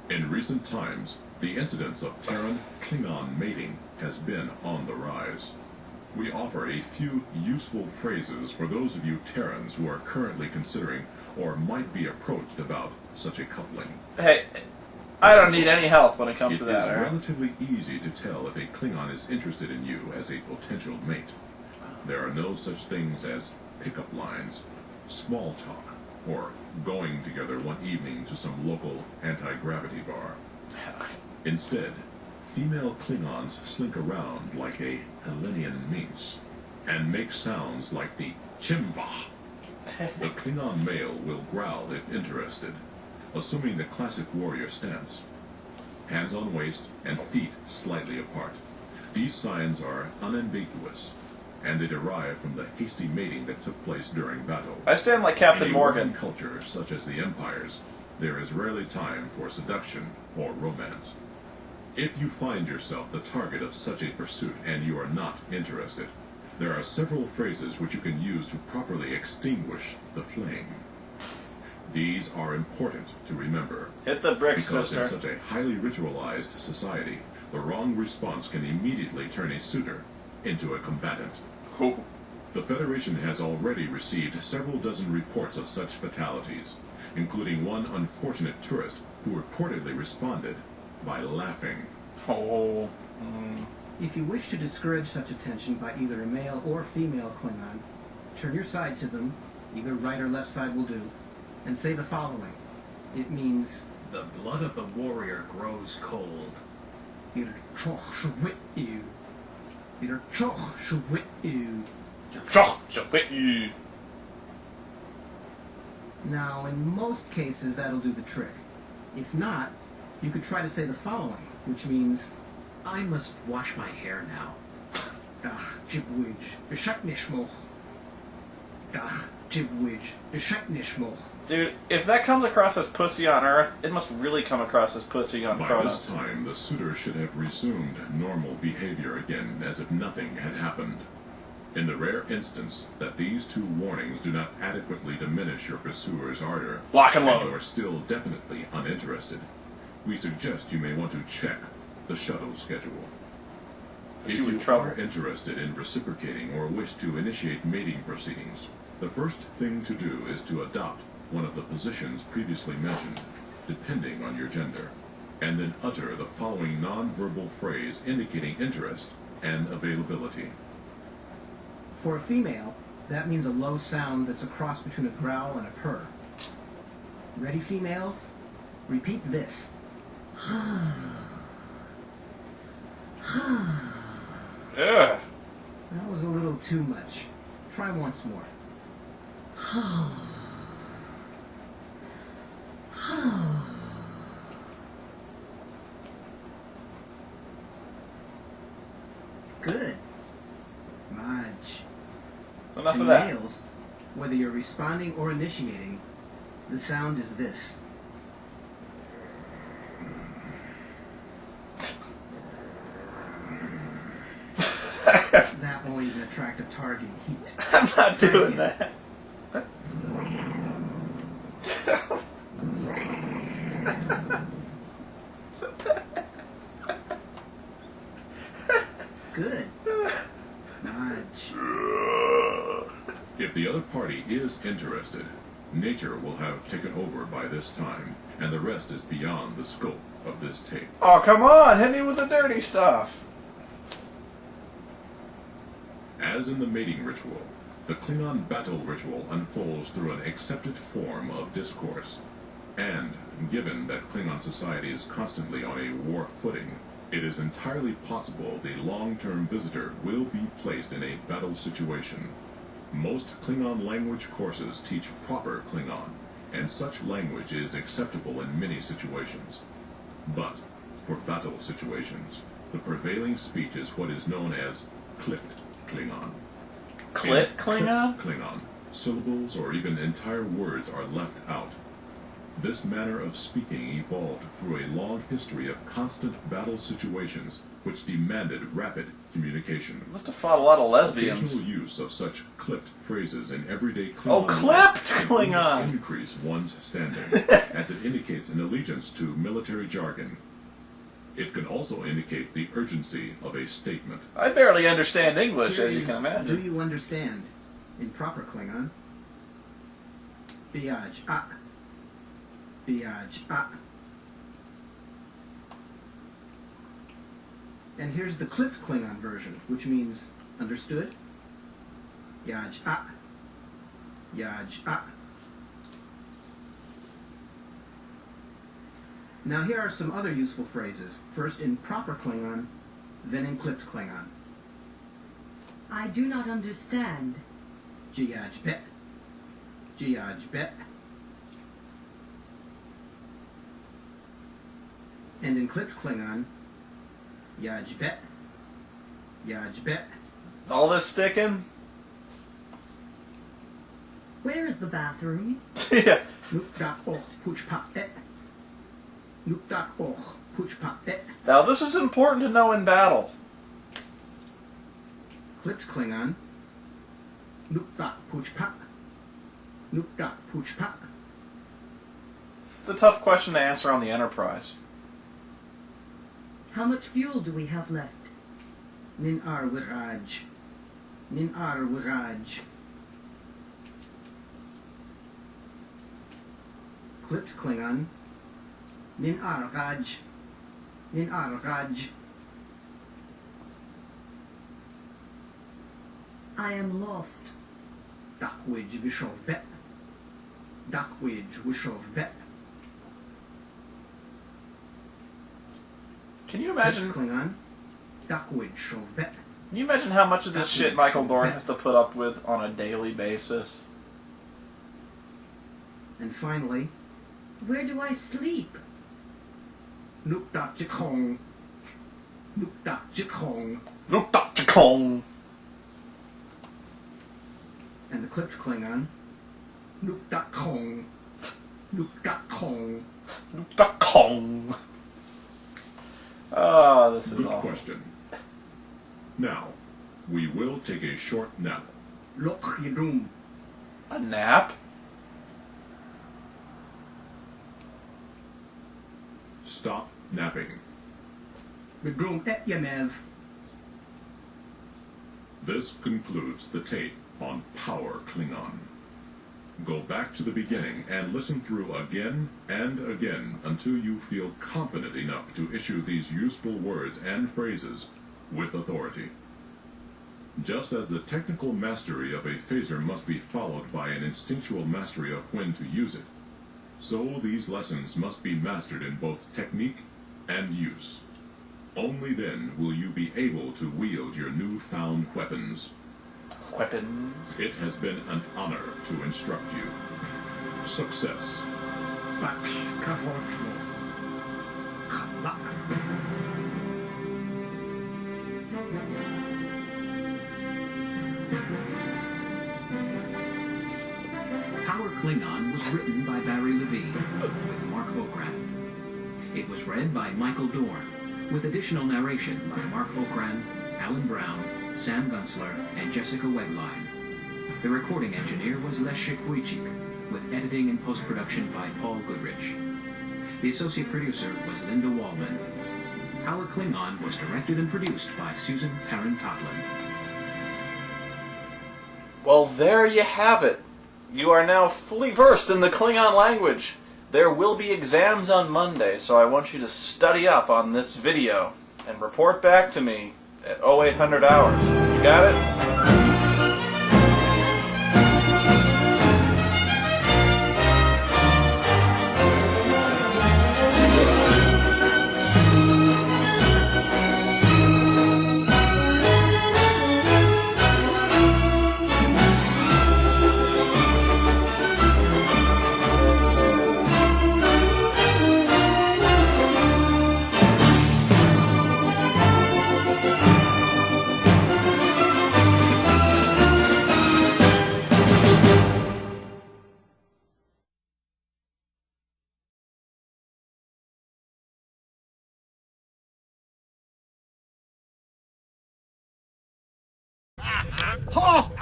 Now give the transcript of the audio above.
In recent times, the incidence of Terran-Klingon mating has been on the rise. We offer a few useful phrases for those of you Terrans who are currently considering or might be approached about such a coupling. Hey, I don't need any help when it comes to that. It is relatively easy to tell if a Klingon is interested in you as a potential mate. There are no such things as pickup lines, small talk, or going together one evening to some local anti-gravity bar. Instead, female Klingons slink around like a Hellenian minx and make sounds like the chimva. The Klingon male will growl if interested, assuming the classic warrior stance. Hands on waist and feet slightly apart. These signs are unambiguous, and they derive from the hasty mating that took place during battle. I stand like Captain Morgan. In a culture such as the Empire's, there is rarely time for seduction or romance. If you find yourself the target of such a pursuit and you are not interested, there are several phrases which you can use to properly extinguish the flame. These are important to remember. Hit the bricks, because sister. in such a highly ritualized society, the wrong response can immediately turn a suitor into a combatant. Ooh. The Federation has already received several dozen reports of such fatalities, including one unfortunate tourist who reportedly responded by laughing. Oh. If you wish to discourage such attention by either a male or female Klingon, turn your side to them, either right or left side will do, and say the following. It means, the blood of the warrior grows cold. "Ir choch shwit you. Ir choch shwit you." Now, in most cases, that'll do the trick. If not, you could try to say the following, which means, I must wash my hair now. "Ach, jibwij, beshaknishmoch. Ach, jibwij, beshaknishmoch." Dude, if that comes across as pussy on Earth, it must really come across as pussy on By Kronos. this time, the suitor should have resumed normal behavior again, as if nothing had happened. In the rare instance that these two warnings do not adequately diminish your pursuer's ardor, Lock and you load. are still definitely uninterested, we suggest you may want to check the shuttle schedule. If you in you trouble. are interested in reciprocating or wish to initiate mating proceedings, the first thing to do is to adopt one of the positions previously mentioned, depending on your gender, and then utter the following non-verbal phrase indicating interest and availability. For a female, that means a low sound that's a cross between a growl and a purr. Ready, females? Repeat this. Ugh. That was a little too much. Try once more. Good. Much. That's enough In of that. males, whether you're responding or initiating, the sound is this. That won't even attract a target heat. I'm not doing that. Good. Much. If the other party is interested, nature will have taken over by this time, and the rest is beyond the scope of this tape. Oh, come on! Hit me with the dirty stuff! As in the mating ritual, the Klingon battle ritual unfolds through an accepted form of discourse. And, given that Klingon society is constantly on a war footing, it is entirely possible the long-term visitor will be placed in a battle situation. Most Klingon language courses teach proper Klingon, and such language is acceptable in many situations. But, for battle situations, the prevailing speech is what is known as Clipped Klingon. Clipped Klingon? Clipped Klingon, syllables or even entire words are left out. This manner of speaking evolved through a long history of constant battle situations which demanded rapid communication. Must have fought a lot of lesbians. Occasional use of such clipped phrases in everyday Klingon Oh, clipped life Klingon! will increase one's standing, as it indicates an allegiance to military jargon. It can also indicate the urgency of a statement. I barely understand English, Here as you is, can imagine. do you understand? In proper Klingon. Biaj ah. Biaj ah. And here's the clipped Klingon version, which means understood. Yaj ah. Yaj ah. Now here are some other useful phrases. First in proper Klingon, then in clipped Klingon. I do not understand. Jiaj bet. Jiaj bet. And in clipped Klingon, Yaj bet. Yaj bet. Is all this sticking? Where is the bathroom? Yeah. Nuk dak och puch pa et. Nuk dak och puch pa et. Now, this is important to know in battle. Clipped Klingon. Nuk dak puch pa. Nuk dak puch pa. It's a tough question to answer on the Enterprise. How much fuel do we have left? Nin ar wiraj. Nin ar wiraj. Clipped Klingon. Nin ar raj. Nin ar raj. I am lost. Dakwij vishov bet. Dakwij vishov bet. Can you imagine? Clipped Klingon. Dakwij shov bet. Can you imagine how much of this shit Michael Dorn has to put up with on a daily basis? And finally, Where do I sleep? Nuk dak jikong. Nuk dak jikong. Look, Dr. Kong! And the clipped Klingon. Nuk dak kong. Nuk dak kong. Dr. Kong! Oh, this is Good awful. question. Now, we will take a short nap. Lok yidum. A nap? Stop napping. Bedroom et yamev. This concludes the tape on Power Klingon. Go back to the beginning and listen through again and again until you feel confident enough to issue these useful words and phrases with authority. Just as the technical mastery of a phaser must be followed by an instinctual mastery of when to use it, so these lessons must be mastered in both technique and use. Only then will you be able to wield your newfound weapons. Weapons. It has been an honor to instruct you. Success. Bak kavodlos. Chalak. Power Klingon was written by Barry Levine with Mark Okran. It was read by Michael Dorn with additional narration by Mark Okran, Alan Brown, Sam Gunsler, and Jessica Wegline. The recording engineer was Leszek Wojcik, with editing and post-production by Paul Goodrich. The associate producer was Linda Wallman. Power Klingon was directed and produced by Susan Perrin-Totlin. Well, there you have it. You are now fully versed in the Klingon language. There will be exams on Monday, so I want you to study up on this video and report back to me at 0800 hours. You got it? Ha!